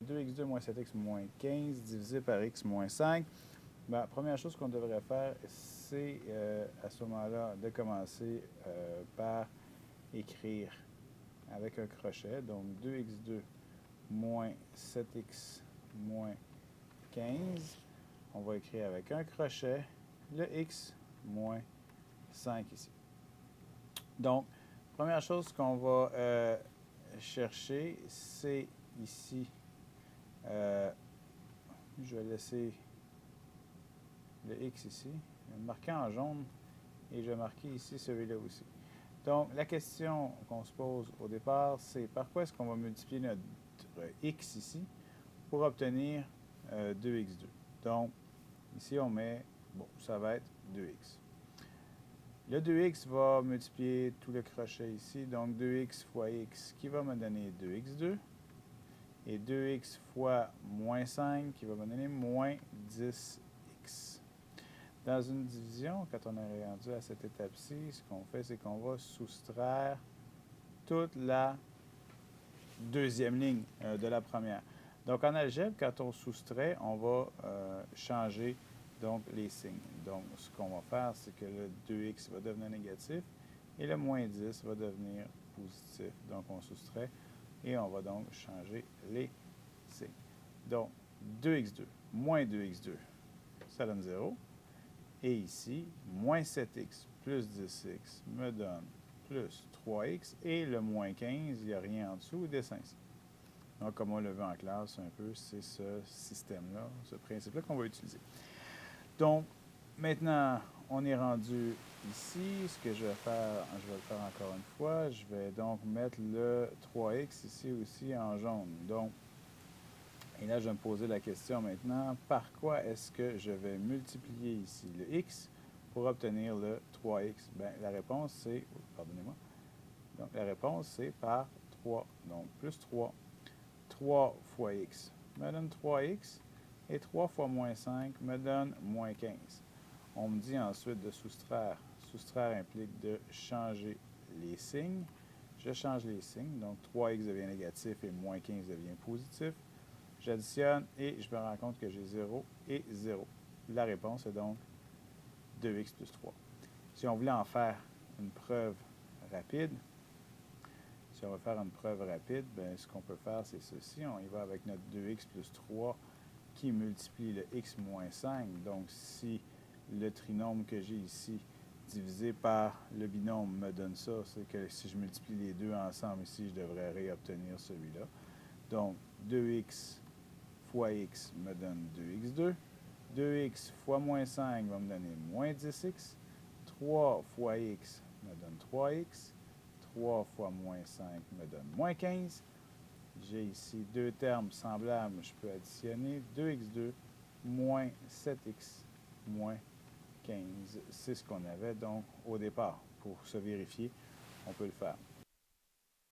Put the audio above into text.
2x2 moins 7x moins 15 divisé par x moins 5. La première chose qu'on devrait faire, c'est à ce moment-là de commencer par écrire avec un crochet. Donc 2x2 moins 7x moins 15. On va écrire avec un crochet le x moins 5 ici. Donc, première chose qu'on va chercher, c'est ici, je vais laisser le x ici, je vais le marquer en jaune et je vais marquer ici celui-là aussi. Donc, la question qu'on se pose au départ, c'est par quoi est-ce qu'on va multiplier notre x ici pour obtenir 2x2. Donc, ici, on met, bon, ça va être 2x. Le 2x va multiplier tout le crochet ici, donc 2x fois x qui va me donner 2x2. Et 2x fois moins 5 qui va me donner moins 10x. Dans une division, quand on est rendu à cette étape-ci, ce qu'on fait, c'est qu'on va soustraire toute la deuxième ligne de la première. Donc, en algèbre, quand on soustrait, on va changer donc les signes. Donc, ce qu'on va faire, c'est que le 2x va devenir négatif et le moins 10 va devenir positif. Donc, on soustrait et on va donc changer les signes. Donc, 2x2 moins 2x2, ça donne 0. Et ici, moins 7x plus 10x me donne plus 3x. Et le moins 15, il n'y a rien en dessous, il descend ici. Donc, comme on le veut en classe, un peu, c'est ce système-là, ce principe-là qu'on va utiliser. Donc, maintenant, on est rendu ici. Ce que je vais faire, je vais le faire encore une fois. Je vais donc mettre le 3x ici aussi en jaune. Donc, et là, je vais me poser la question maintenant, par quoi est-ce que je vais multiplier ici le x pour obtenir le 3x? Bien, la réponse, c'est, pardonnez-moi, donc la réponse, c'est par 3. Donc, plus 3. 3 fois x me donne 3x et 3 fois moins 5 me donne moins 15. On me dit ensuite de soustraire. Soustraire implique de changer les signes. Je change les signes, donc 3x devient négatif et moins 15 devient positif. J'additionne et je me rends compte que j'ai 0 et 0. La réponse est donc 2x plus 3. Si on voulait en faire une preuve rapide, si on veut faire une preuve rapide, bien, ce qu'on peut faire, c'est ceci. On y va avec notre 2x plus 3 qui multiplie le x moins 5. Donc, si le trinôme que j'ai ici divisé par le binôme me donne ça, c'est que si je multiplie les deux ensemble ici, je devrais réobtenir celui-là. Donc, 2x fois x me donne 2x2. 2x fois moins 5 va me donner moins 10x. 3 fois x me donne 3x. 3 fois moins 5 me donne moins 15. J'ai ici deux termes semblables, je peux additionner 2x2 moins 7x moins 15. C'est ce qu'on avait donc au départ. Pour se vérifier, on peut le faire.